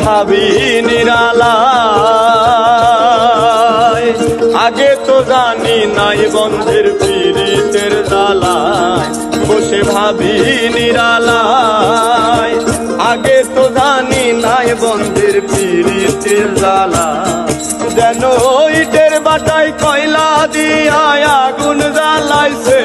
ভাবি নিরালায়, আগে তো জানি নাই বন্ধের পীড়িতের জ্বালায়, বসে ভাবি নিরালায়, আগে তো জানি নাই বন্ধের পীড়িতের জ্বালায়, যেন ইটের বাটায় কয়লা দিয়া আগুন জ্বালাইছে,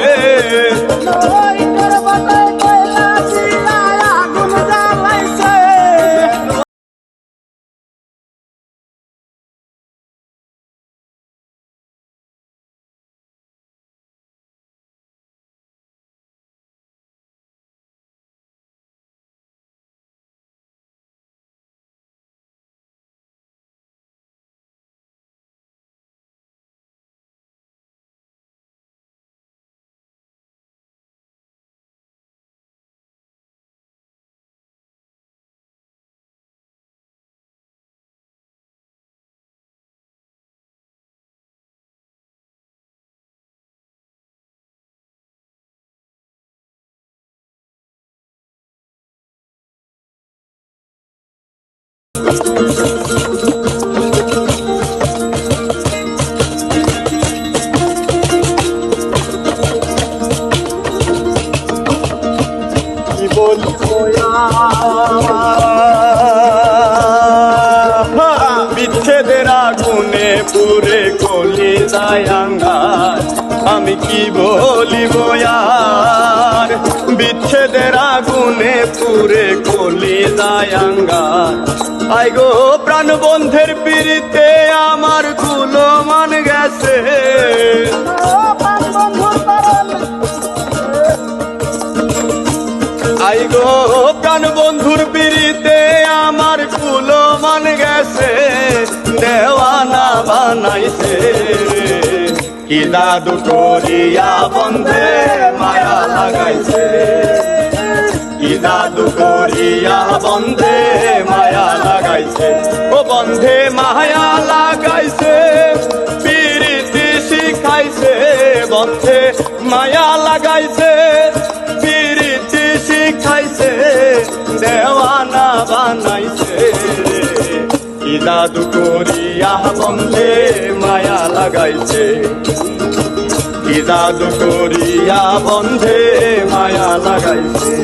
কি বলবো বিচ্ছেদের আগুনে পুরে কলি যায় আঙ্গার, আমি কি বলিব আর, বিচ্ছেদের আগুনে পুরে কলি যায় আঙ্গার, আই গো প্রাণ বন্ধের পীড়িতে আমার কুলো মান গেছে, আই গো প্রাণ বন্ধুর পীড়িতে আমার কুলো মান গেছে, দেওয়ানা বানাইছে, কি জাদু করিয়া বন্ধে মায়া লাগাইছে, কি জাদু করিয়া বন্ধে মায়া লাগাইছে, ও বন্ধে মায়া লাগাইছে, পীড়িতি শিখাইছে, বন্ধে মায়া লাগাইছে, পীড়িতি শিখাইছে, দেওয়ানা বানাইছে, কি জাদু করিয়া বন্ধে মায়া লাগাইছে, কি জাদু করিয়া বন্ধে মায়া লাগাইছে।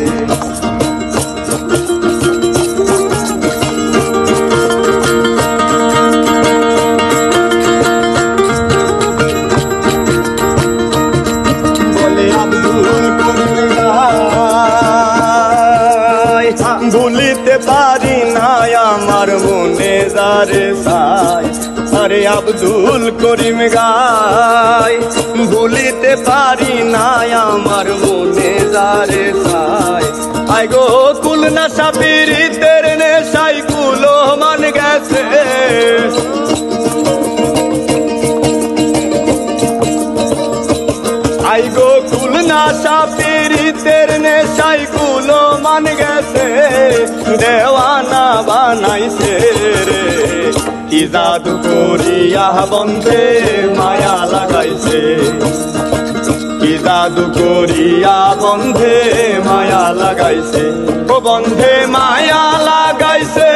ভুলিতে পারি না আমার মনে যারে চাই, আরে আব্দুল করিম গায়, ভুলিতে পারি না আমার মনে যারে চাই, আই গো কুল নাশা পীড়িতের নেশাই কুলো মান গেছে, আই গো কুল নাশা পীড়িতের নেশাই কুলো মান গেছে, দেওয়ানা বানাইছে রে, কি জাদু করিয়া বন্ধে মায়া লাগাইছে, কি জাদু করিয়া বন্ধে মায়া লাগাইছে, ও বন্ধে মায়া লাগাইছে,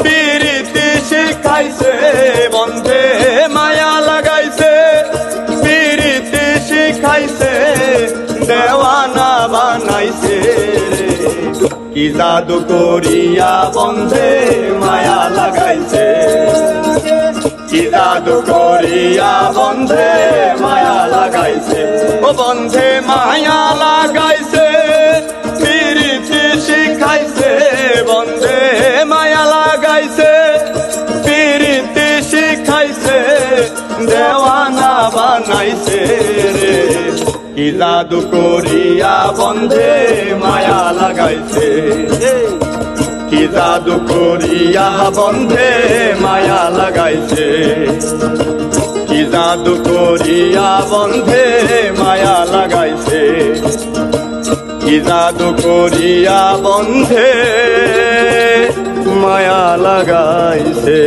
পীড়িতি শিখাইছে, বন্ধে মায়া লাগাইছে, পীড়িতি শিখাইছে, দেওয়ানা বানাইছে, কি জাদু করিয়া বন্ধে মায়া লাগাইছে, কি জাদু করিয়া বন্ধে মায়া লাগাইছে, ও বন্ধে মায়া লাগাইছে, পীড়িতি শিখাইছে, বন্ধে মায়া লাগাইছে, পীড়িতি শিখাইছে, দেওয়ানা বানাইছে রে, কি জাদু করিয়া বন্ধে মায়া লাগাইছে, কি জাদু করিয়া বন্ধে মায়া লাগাইছে, কি জাদু করিয়া বন্ধে মায়া লাগাইছে, কি জাদু করিয়া বন্ধে মায়া লাগাইছে।